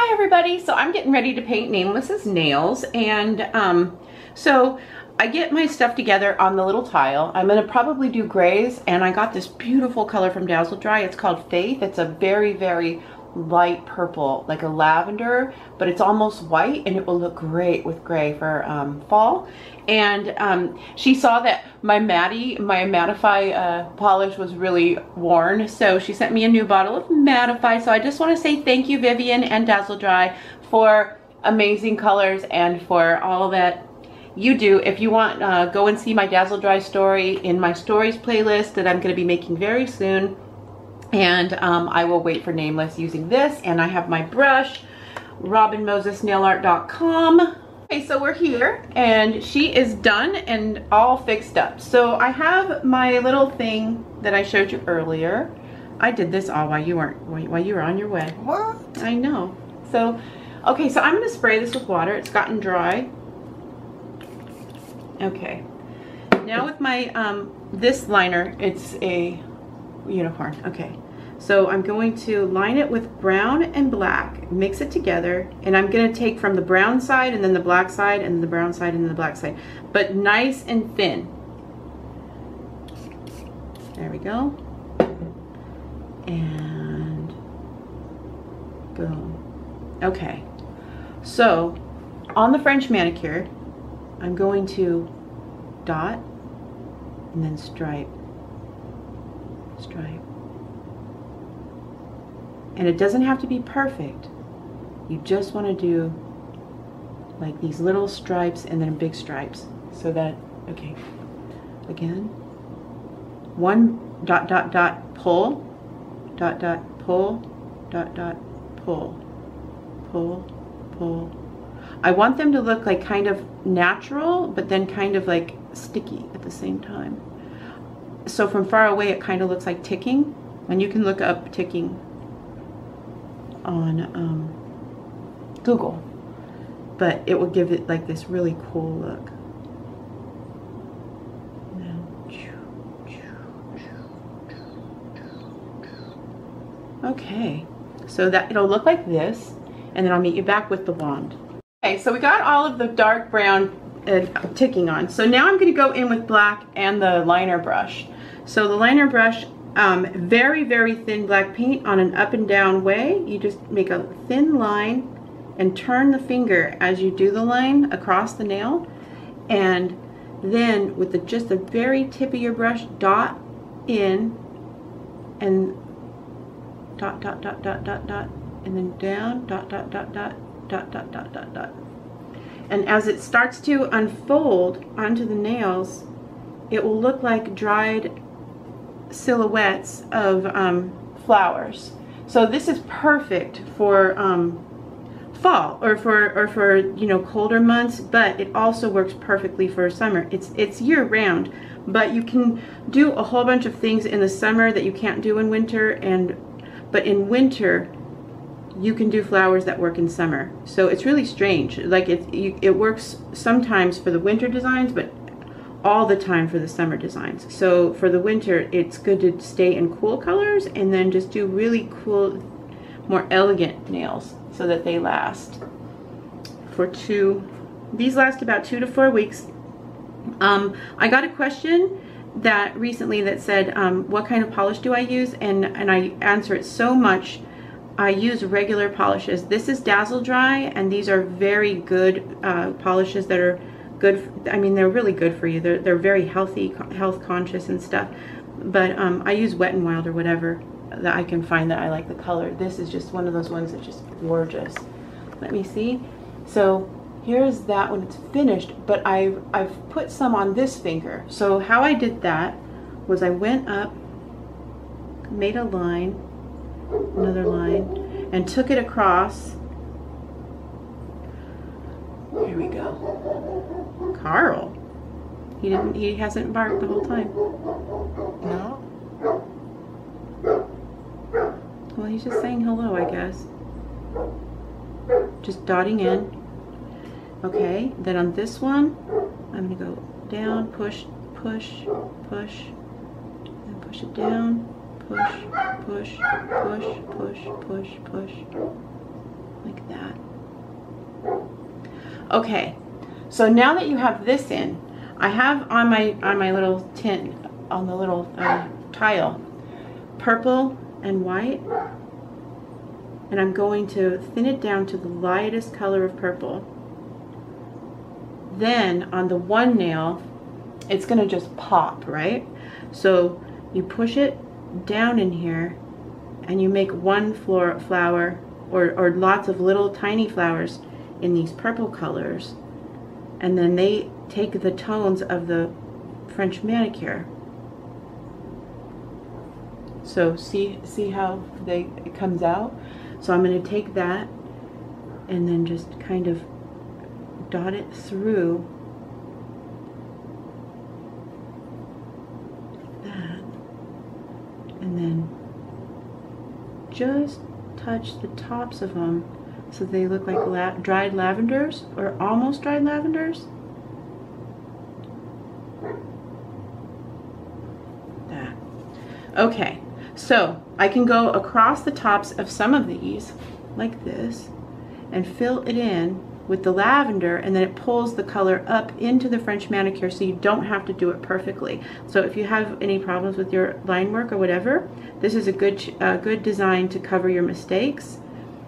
Hi everybody, so I'm getting ready to paint Nameless's nails, and so I get my stuff together on the little tile. I'm going to probably do grays, and I got this beautiful color from Dazzledry. It's called Faith. It's a very, very light purple, like a lavender, but it's almost white, and it will look great with gray for fall. And she saw that my Mattie, my mattify polish was really worn, so she sent me a new bottle of mattify. So I just want to say thank you, Vivian and Dazzledry, for amazing colors and for all that you do. If you want, go and see my Dazzledry story in my stories playlist that I'm going to be making very soon. And I will wait for Nameless using this. And I have my brush, robinmosesnailart.com. Okay, so we're here and she is done and all fixed up. So I have my little thing that I showed you earlier. I did this all while you were on your way. What? I know. So, okay, so I'm going to spray this with water. It's gotten dry. Okay. Now with my, this liner, it's a unicorn. Okay. So I'm going to line it with brown and black, mix it together, and I'm going to take from the brown side and then the black side and the brown side and then the black side, but nice and thin. There we go. And boom. Okay. So on the French manicure, I'm going to dot and then stripe, stripe. And it doesn't have to be perfect. You just want to do like these little stripes and then big stripes. So that, okay, again, one dot, dot, dot, pull, dot, dot, pull, dot, dot, pull, pull, pull. I want them to look like kind of natural, but then kind of like sticky at the same time. So from far away, it kind of looks like ticking, and you can look up ticking on Google, but it will give it like this really cool look. Okay, so that it'll look like this, and then I'll meet you back with the wand. Okay, so we got all of the dark brown ticking on. So now I'm going to go in with black and the liner brush. So the liner brush, very, very thin black paint on an up and down way. You just make a thin line and turn the finger as you do the line across the nail. And then with just the very tip of your brush, dot in and dot, dot, dot, dot, dot, dot, and then down, dot, dot, dot, dot, dot, dot, dot, dot, dot. And as it starts to unfold onto the nails, it will look like dried silhouettes of flowers. So this is perfect for fall or for colder months, but it also works perfectly for summer. It's year round, but you can do a whole bunch of things in the summer that you can't do in winter, but in winter you can do flowers that work in summer. So it's really strange. Like it works sometimes for the winter designs, but all the time for the summer designs. So for the winter, it's good to stay in cool colors and then just do really cool, more elegant nails so that they last for these last about 2 to 4 weeks. I got a question that recently that said, what kind of polish do I use? And I answer it so much. I use regular polishes. This is Dazzledry, and these are very good polishes that are good. I mean, they're really good for you. They're very healthy, health conscious and stuff. But I use Wet n Wild or whatever that I can find that I like the color. This is just one of those ones that's just gorgeous. Let me see. So here's that when it's finished, but I've put some on this finger. So how I did that was I went up, made a line, another line, and took it across. Here we go. Carl. He hasn't barked the whole time. No? Well, he's just saying hello, I guess. Just dotting in. Okay, then on this one, I'm gonna go down, push, push, push, and push it down, push, push, push, push, push, push. like that. Okay, so now that you have this in, I have on my little tint, on the little tile, purple and white, and I'm going to thin it down to the lightest color of purple. Then on the one nail, it's gonna just pop, right? So you push it down in here and you make one flower or lots of little tiny flowers in these purple colors, and then they take the tones of the French manicure. So see how it comes out? So I'm going to take that and then just kind of dot it through like that, and then just touch the tops of them so they look like dried lavenders, or almost dried lavenders. That. Okay, so I can go across the tops of some of these like this and fill it in with the lavender, and then it pulls the color up into the French manicure, so you don't have to do it perfectly. So if you have any problems with your line work or whatever, this is a good design to cover your mistakes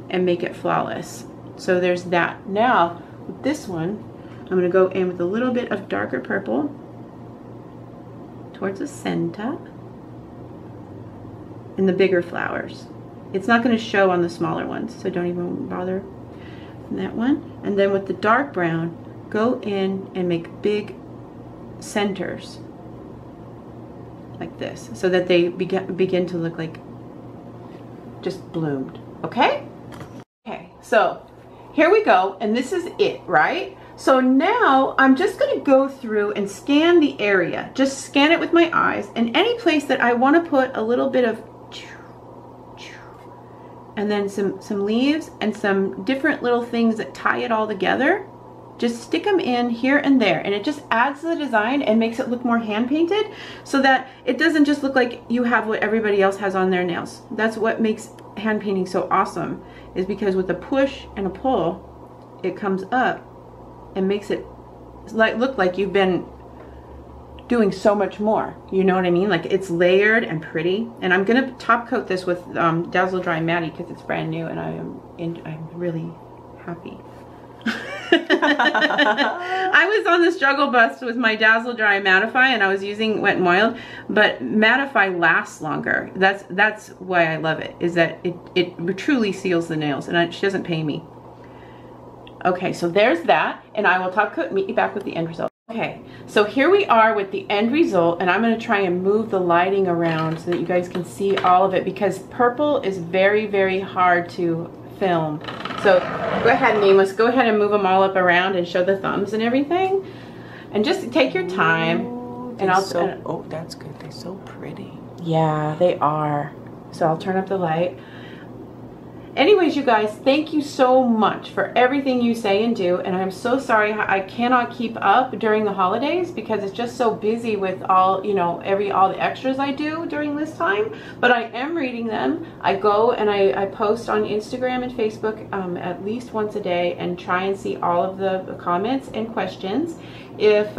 and make it flawless. So there's that. Now with this one, I'm going to go in with a little bit of darker purple towards the center in the bigger flowers. It's not going to show on the smaller ones, so don't even bother. And that one, and then with the dark brown, go in and make big centers like this, so that they begin to look like just bloomed. Okay? Okay, so here we go, and this is it, right? So now I'm just going to go through and scan the area. Just scan it with my eyes, and any place that I want to put a little bit of, and then some leaves and some different little things that tie it all together, just stick them in here and there, and it just adds to the design and makes it look more hand painted, so that it doesn't just look like you have what everybody else has on their nails. That's what makes hand painting so awesome, is because with a push and a pull, it comes up and makes it look like you've been doing so much more. You know what I mean? Like, it's layered and pretty. And I'm gonna top coat this with Dazzledry Mattie because it's brand new, and I'm really happy. I was on the struggle bus with my Dazzledry Mattify, and I was using Wet n Wild, but Mattify lasts longer. That's why I love it, is that it truly seals the nails, and she doesn't pay me. Okay, so there's that, and I will top coat, meet you back with the end result. Okay, so here we are with the end result, and I'm going to try and move the lighting around so that you guys can see all of it, because purple is very, very hard to film. So go ahead, Nameless, go ahead and move them all up around and show the thumbs and everything, and just take your time. Ooh, and I'll oh, that's good. They're so pretty. Yeah, they are. So I'll turn up the light. Anyways, you guys, thank you so much for everything you say and do, and I'm so sorry I cannot keep up during the holidays because it's just so busy with all, you know, all the extras I do during this time. But I am reading them. I go and I post on Instagram and Facebook at least once a day and try and see all of the comments and questions. If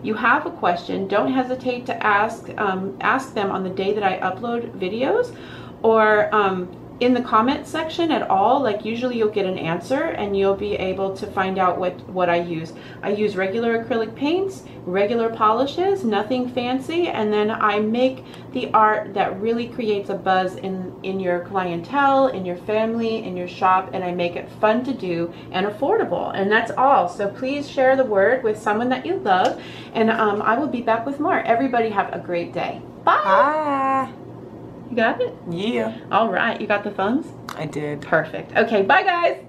you have a question, don't hesitate to ask them on the day that I upload videos, or in the comment section at all. Like, usually you'll get an answer and you'll be able to find out what I use. I use regular acrylic paints, regular polishes, nothing fancy, and then I make the art that really creates a buzz in your clientele, in your family, in your shop, and I make it fun to do and affordable, and that's all. So please share the word with someone that you love, and I will be back with more. Everybody have a great day. Bye. Bye. You got it? Yeah. All right. You got the thumbs? I did. Perfect. Okay. Bye, guys.